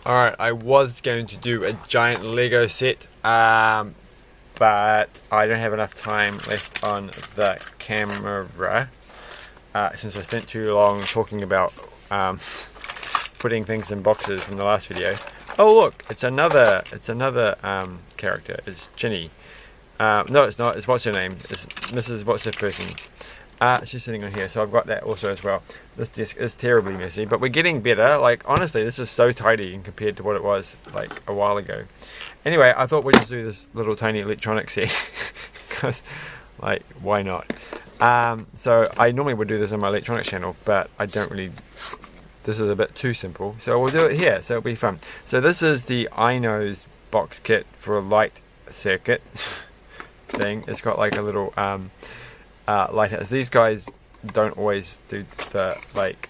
Alright, I was going to do a giant Lego set, but I don't have enough time left on the camera, since I spent too long talking about putting things in boxes from the last video. Oh look, it's another character. It's Ginny. No, it's not. It's what's her name? It's Mrs. What's her person's. She's sitting on here, so I've got that also as well. This desk is terribly messy, but we're getting better. Like, honestly, this is so tidy compared to what it was, like, a while ago. Anyway, I thought we'd just do this little tiny electronic set, because, like, why not? So I normally would do this on my electronics channel, but I don't really... This is a bit too simple, so we'll do it here, so it'll be fun. So this is the Ein-O's box kit for a light circuit thing. It's got, like, a little... lighthouse. These guys don't always do the like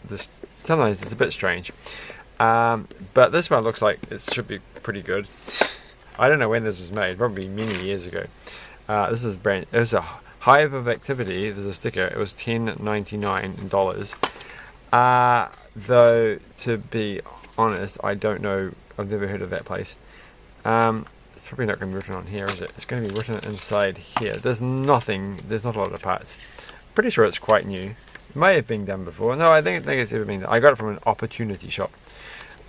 this. Sometimes it's a bit strange, but this one looks like it should be pretty good. I don't know when this was made, probably many years ago. This is brand. It was a Hive of Activity. There's a sticker. It was $10.99. Though to be honest, I don't know. I've never heard of that place. It's probably not going to be written on here, is it? It's going to be written inside here. There's nothing. There's not a lot of parts. Pretty sure it's quite new. It may have been done before. No, I think it's ever been done. I got it from an opportunity shop.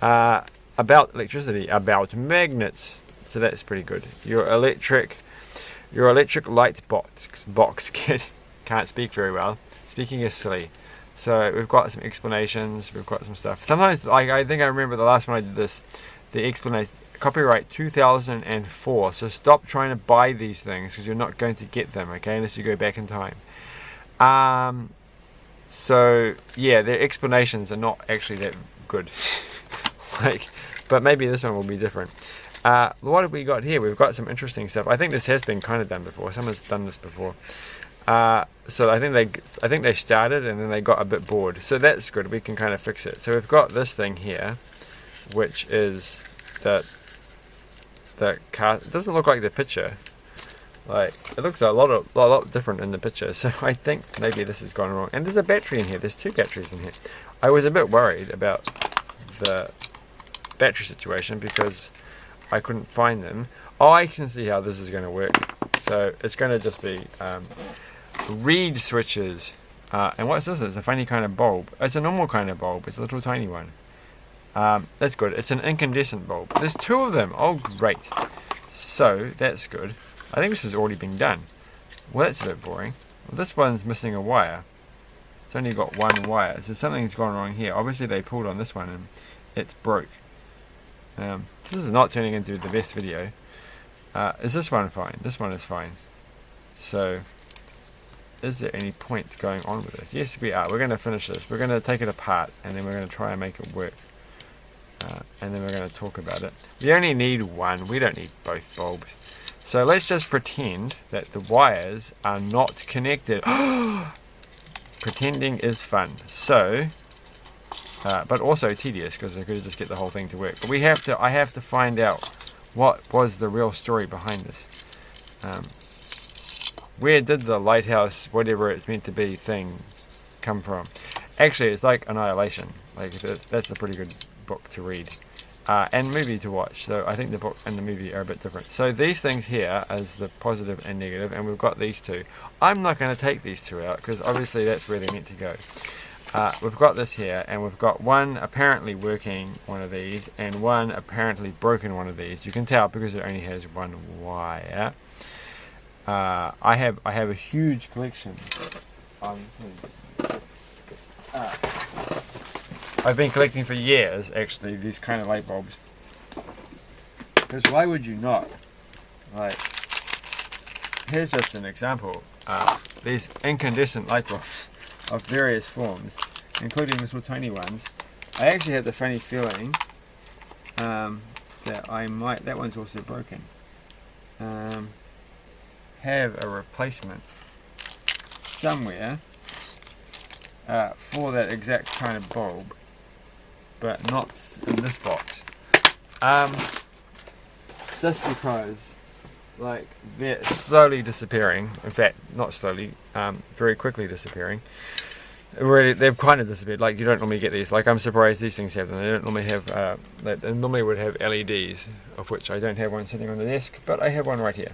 About electricity, about magnets. So that's pretty good. Your electric light box kit. Can't speak very well. Speaking is silly. So we've got some explanations. We've got some stuff. Sometimes, like, I think I remember the last one I did this. The explanation. Copyright 2004, so stop trying to buy these things because you're not going to get them, okay, unless you go back in time. So yeah, their explanations are not actually that good. Like, but maybe this one will be different. What have we got here? We've got some interesting stuff. I think this has been kind of done before. Someone's done this before. So I think they started and then they got a bit bored. So that's good. We can kind of fix it. So we've got this thing here, which is the car. It doesn't look like the picture. Like, it looks a lot different in the picture. So I think maybe this has gone wrong. And there's a battery in here. There's two batteries in here. I was a bit worried about the battery situation because I couldn't find them. Oh, I can see how this is going to work. So it's going to just be reed switches. And what's this? It's a funny kind of bulb. It's a normal kind of bulb. It's a little tiny one. That's good. It's an incandescent bulb. There's two of them. Oh, great. So, that's good. I think this has already been done. Well, that's a bit boring. Well, this one's missing a wire. It's only got one wire. So something's gone wrong here. Obviously, they pulled on this one and it's broke. This is not turning into the best video. Is this one fine? This one is fine. So, is there any point going on with this? Yes, we are. We're going to finish this. We're going to take it apart and then we're going to try and make it work. And then we're going to talk about it. We only need one. We don't need both bulbs. So let's just pretend that the wires are not connected. Pretending is fun. So, but also tedious because I could just get the whole thing to work. But I have to find out what was the real story behind this. Where did the lighthouse, whatever it's meant to be, thing come from? Actually, it's like Annihilation. Like, that's a pretty good book to read and movie to watch. So I think the book and the movie are a bit different. So these things here is the positive and negative, and we've got these two. I'm not going to take these two out because obviously that's where they're meant to go. We've got this here, and we've got one apparently working one of these and one apparently broken one of these. You can tell because it only has one wire. I have a huge collection. I've been collecting for years, actually, these kind of light bulbs. Because why would you not? Like, here's just an example. These incandescent light bulbs of various forms, including these little tiny ones. I actually had the funny feeling that that one's also broken, have a replacement somewhere for that exact kind of bulb, but not in this box. Just because, like, they're slowly disappearing. In fact, not slowly, very quickly disappearing. Really, they've kind of disappeared. Like, you don't normally get these. Like, I'm surprised these things have them. They don't normally have, they normally would have LEDs, of which I don't have one sitting on the desk, but I have one right here.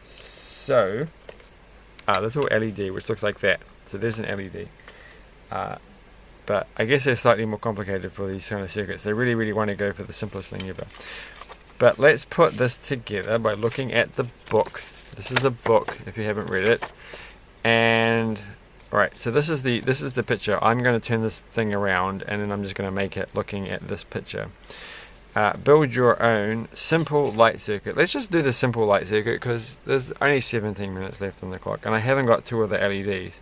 So, this little LED, which looks like that. So there's an LED. But I guess they're slightly more complicated for these kind of circuits. They really, really want to go for the simplest thing ever. But let's put this together by looking at the book. This is a book, if you haven't read it. And alright, so this is the picture. I'm going to turn this thing around, and then I'm just going to make it looking at this picture. Build your own simple light circuit. Let's just do the simple light circuit because there's only 17 minutes left on the clock, and I haven't got two of the LEDs.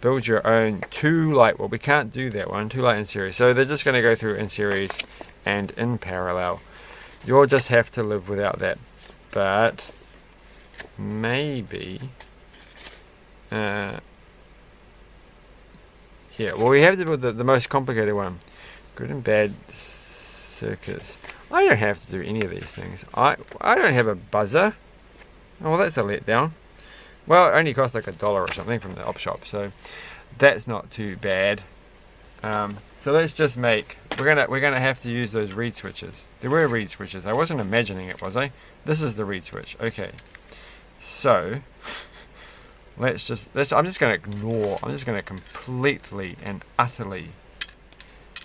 Build your own two light. Well, we can't do that one. Two light in series. So they're just going to go through in series and in parallel. You'll just have to live without that. But maybe. Yeah. Well, we have to do the most complicated one. Good and bad circuits. I don't have to do any of these things. I don't have a buzzer. Oh, well, that's a letdown. Well, it only cost like $1 or something from the op shop, so that's not too bad. So let's just make. We're gonna have to use those reed switches. There were reed switches. I wasn't imagining it, was I? This is the reed switch. Okay. So I'm just gonna ignore. I'm just gonna completely and utterly,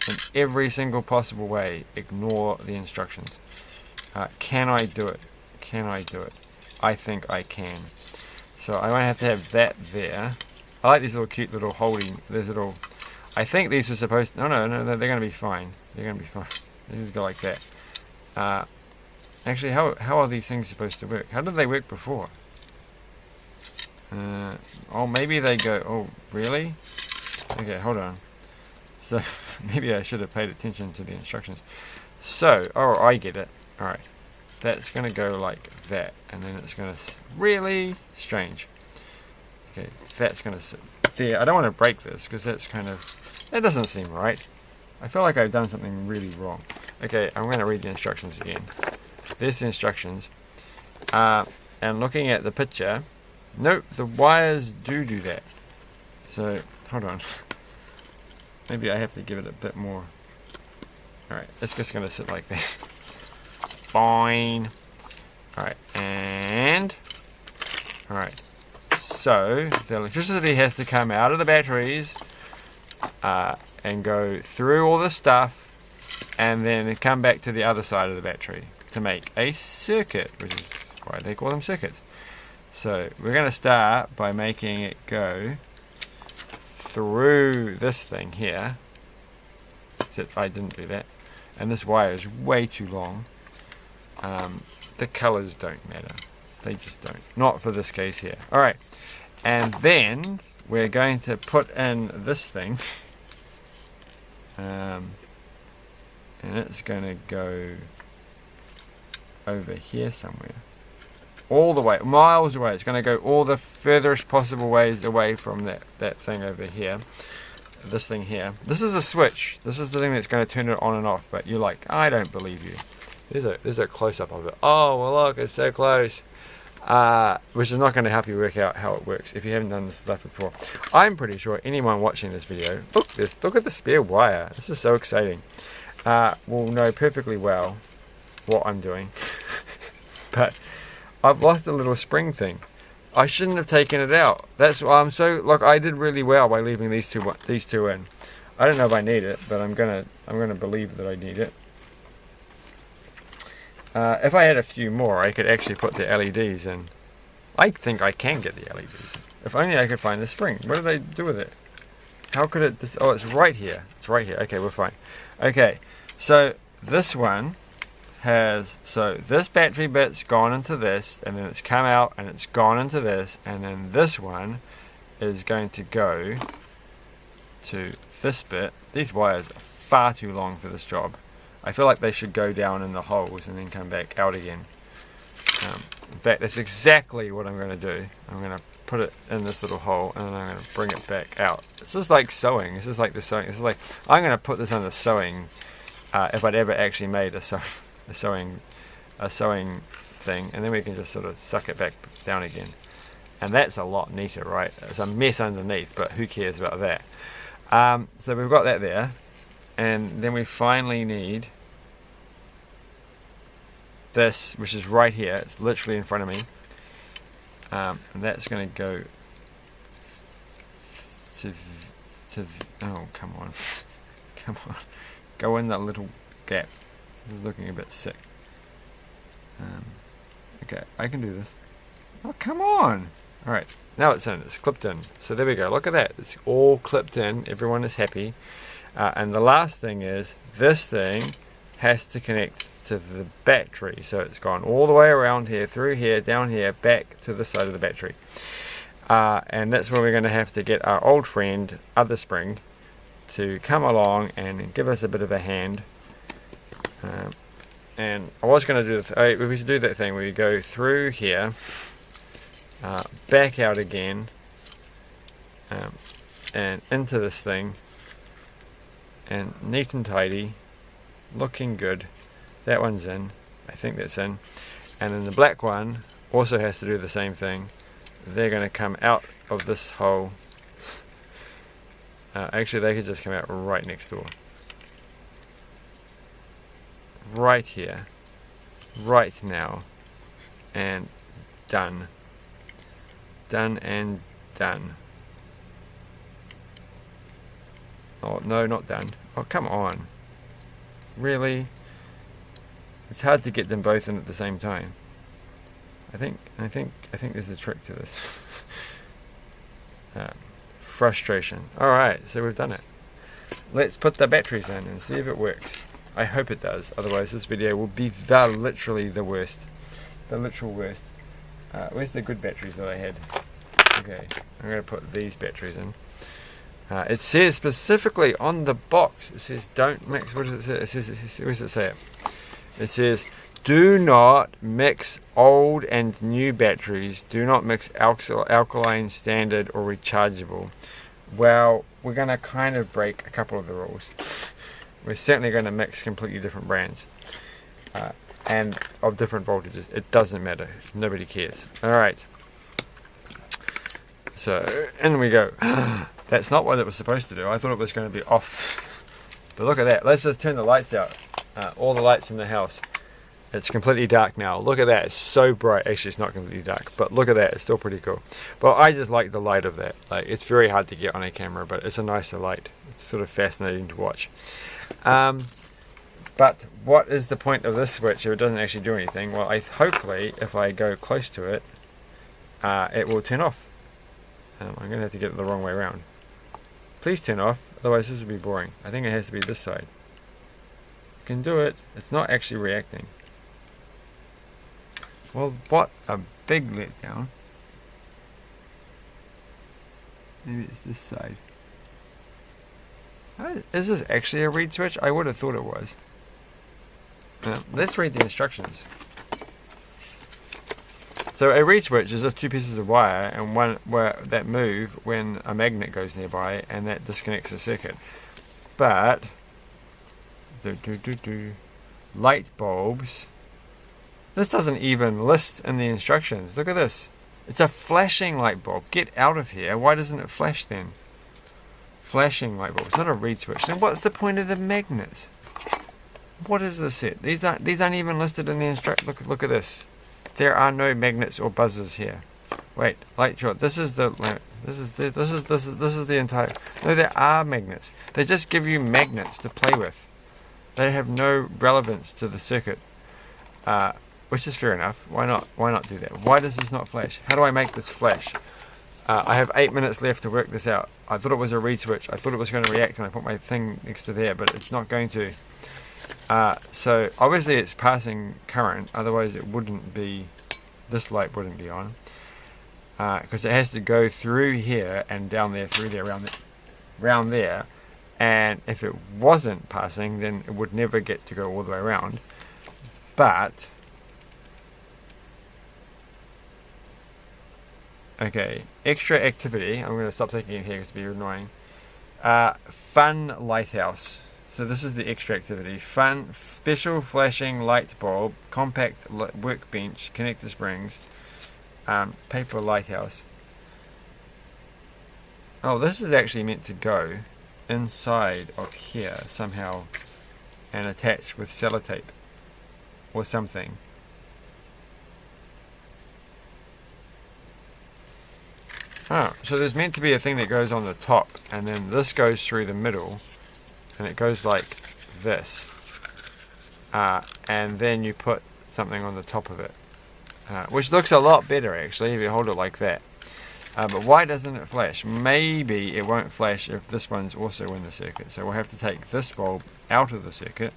in every single possible way, ignore the instructions. Can I do it? Can I do it? I think I can. So I might have to have that there. I like these little cute little holding, these little, I think these were supposed to, no, they're going to be fine. They're going to be fine. They just go like that. Actually, how are these things supposed to work? How did they work before? Oh, maybe they go, oh, really? Okay, hold on. So, maybe I should have paid attention to the instructions. So, oh, I get it. Alright. That's going to go like that, and then it's going to... Really strange. Okay, that's going to sit there. I don't want to break this, because that's kind of... That doesn't seem right. I feel like I've done something really wrong. Okay, I'm going to read the instructions again. There's the instructions. And looking at the picture... Nope, the wires do that. So, hold on. Maybe I have to give it a bit more... Alright, it's just going to sit like that. Fine. Alright, and alright, so the electricity has to come out of the batteries and go through all the stuff and then come back to the other side of the battery to make a circuit, which is why they call them circuits. So we're going to start by making it go through this thing here. Except I didn't do that. And this wire is way too long. The colors don't matter. They just don't. Not for this case here. Alright. And then we're going to put in this thing. And it's going to go over here somewhere. All the way. Miles away. It's going to go all the furthest possible ways away from that thing over here. This thing here. This is a switch. This is the thing that's going to turn it on and off. But you're like, I don't believe you. There's a close-up of it. Oh, well, look, it's so close. Which is not going to help you work out how it works if you haven't done this stuff before. I'm pretty sure anyone watching this video, look at the spare wire. This is so exciting. Will know perfectly well what I'm doing. But I've lost the little spring thing. I shouldn't have taken it out. That's why I'm so... Look, I did really well by leaving these two in. I don't know if I need it, but I'm gonna believe that I need it. If I had a few more, I could actually put the LEDs in. I think I can get the LEDs in. If only I could find the spring. What did I do with it? How could it... Oh, it's right here. It's right here. Okay, we're fine. Okay, so this one has... So this battery bit's gone into this, and then it's come out, and it's gone into this, and then this one is going to go to this bit. These wires are far too long for this job. I feel like they should go down in the holes and then come back out again. In fact, that's exactly what I'm going to do. I'm going to put it in this little hole and then I'm going to bring it back out. This is like sewing. This is like the sewing. This is like, I'm going to put this on the sewing if I'd ever actually made a sewing thing, and then we can just sort of suck it back down again. And that's a lot neater, right? It's a mess underneath, but who cares about that? So we've got that there. And then we finally need this, which is right here. It's literally in front of me. And that's going to go to oh, come on. Come on. Go in that little gap. It's looking a bit sick. Okay, I can do this. Oh, come on. Alright, now it's in. It's clipped in. So there we go. Look at that. It's all clipped in. Everyone is happy. And the last thing is, this thing has to connect to the battery. So it's gone all the way around here, through here, down here, back to the side of the battery. And that's where we're going to have to get our old friend, Other Spring, to come along and give us a bit of a hand. And I was going to do we should do that thing where you go through here, back out again, and into this thing, and neat and tidy, looking good. That one's in. I think that's in. And then the black one also has to do the same thing. They're going to come out of this hole. Actually, they could just come out right next door. Right here. Right now. And done. Done and done. Oh, no, not done. Oh, come on. Really? It's hard to get them both in at the same time. I think there's a trick to this. Frustration. Alright, so we've done it. Let's put the batteries in and see if it works. I hope it does, otherwise this video will be literally the worst. The literal worst. Where's the good batteries that I had? Okay, I'm going to put these batteries in. It says specifically on the box, it says don't mix, what does it say? Where does it say it? It says, do not mix old and new batteries. Do not mix alkaline, standard, or rechargeable. Well, we're going to kind of break a couple of the rules. We're certainly going to mix completely different brands. And of different voltages. It doesn't matter. Nobody cares. Alright. So, in we go. That's not what it was supposed to do. I thought it was going to be off. But look at that. Let's just turn the lights out. All the lights in the house. It's completely dark now. Look at that. It's so bright. Actually, it's not completely dark, but look at that. It's still pretty cool. But I just like the light of that. Like, it's very hard to get on a camera, but it's a nicer light. It's sort of fascinating to watch. But what is the point of this switch if it doesn't actually do anything? Well, hopefully, if I go close to it, it will turn off. I'm going to have to get it the wrong way around. Please turn off, otherwise this will be boring. I think it has to be this side. You can do it. It's not actually reacting. Well, what a big letdown. Maybe it's this side. Is this actually a reed switch? I would have thought it was. Let's read the instructions. So a reed switch is just two pieces of wire and one that move when a magnet goes nearby, and that disconnects the circuit. But light bulbs. This doesn't even list in the instructions. Look at this. It's a flashing light bulb. Get out of here. Why doesn't it flash then? Flashing light bulb. It's not a reed switch. Then what's the point of the magnets? What is this set? These aren't even listed in the instruction. Look at this. There are no magnets or buzzers here. Wait, light short. This is the entire. No, there are magnets. They just give you magnets to play with. They have no relevance to the circuit. Which is fair enough. Why not? Why not do that? Why does this not flash? How do I make this flash? I have 8 minutes left to work this out. I thought it was a reed switch. I thought it was going to react when I put my thing next to there, but it's not going to. So obviously it's passing current, otherwise it wouldn't be, this light wouldn't be on. Because it has to go through here and down there, through there, around there. And if it wasn't passing, then it would never get to go all the way around. But okay, extra activity. I'm going to stop taking it here because it'll be annoying. Fun lighthouse. So this is the extra activity. Fun, special flashing light bulb, compact workbench, connector springs, paper lighthouse. Oh, this is actually meant to go inside of here somehow and attach with sellotape or something. Oh, so there's meant to be a thing that goes on the top, and then this goes through the middle, and it goes like this. And then you put something on the top of it, which looks a lot better actually if you hold it like that. But why doesn't it flash? Maybe it won't flash if this one's also in the circuit. So we'll have to take this bulb out of the circuit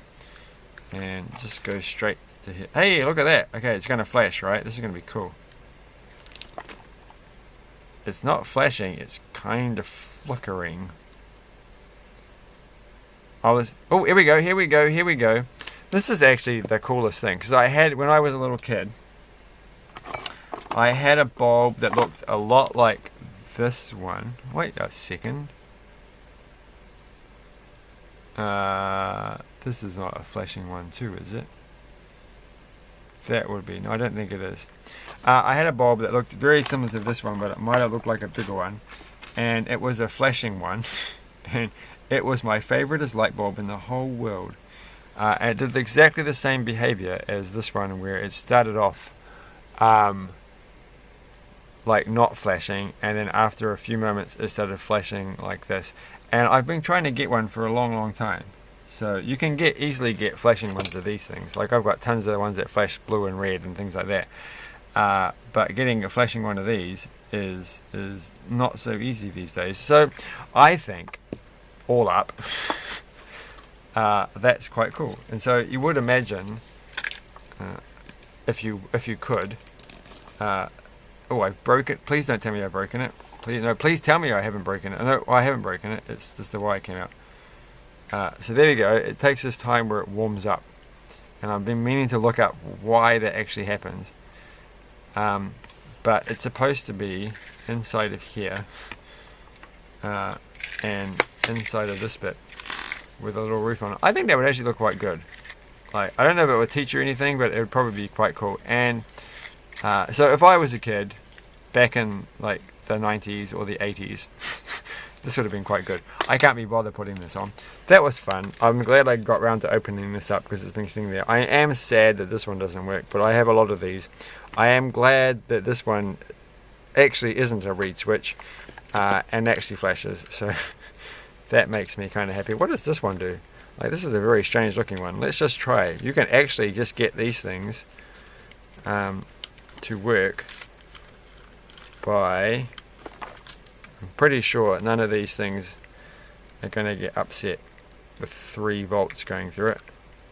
and just go straight to here. Hey, look at that. Okay, it's going to flash, right? This is going to be cool. It's not flashing, it's kind of flickering. Oh, here we go, here we go, here we go. This is actually the coolest thing, because when I was a little kid, I had a bulb that looked a lot like this one. Wait a second. This is not a flashing one too, is it? That would be. No, I don't think it is. I had a bulb that looked very similar to this one, but it might have looked like a bigger one. And it was a flashing one. And it was my favoriteest light bulb in the whole world. And it did exactly the same behavior as this one, where it started off like not flashing, and then after a few moments it started flashing like this. And I've been trying to get one for a long time. So you can easily get flashing ones of these things. Like I've got tons of the ones that flash blue and red and things like that. But getting a flashing one of these is not so easy these days. So I think, all up, that's quite cool. And so you would imagine, if you could, oh, I broke it. Please don't tell me I've broken it. Please tell me I haven't broken it. No, I haven't broken it. It's just the wire came out. So there you go. It takes this time where it warms up, and I've been meaning to look up why that actually happens. But it's supposed to be inside of here, and inside of this bit with a little roof on it. I think that would actually look quite good. Like, I don't know if it would teach you anything, but it would probably be quite cool. And so if I was a kid back in like the 90s or the 80s, this would have been quite good. I can't be bothered putting this on. That was fun. I'm glad I got around to opening this up because it's been sitting there. I am sad that this one doesn't work, but I have a lot of these. I am glad that this one actually isn't a reed switch and actually flashes. So that makes me kind of happy. What does this one do? Like, this is a very strange looking one. Let's just try. You can actually just get these things to work by... I'm pretty sure none of these things are going to get upset with 3 volts going through it.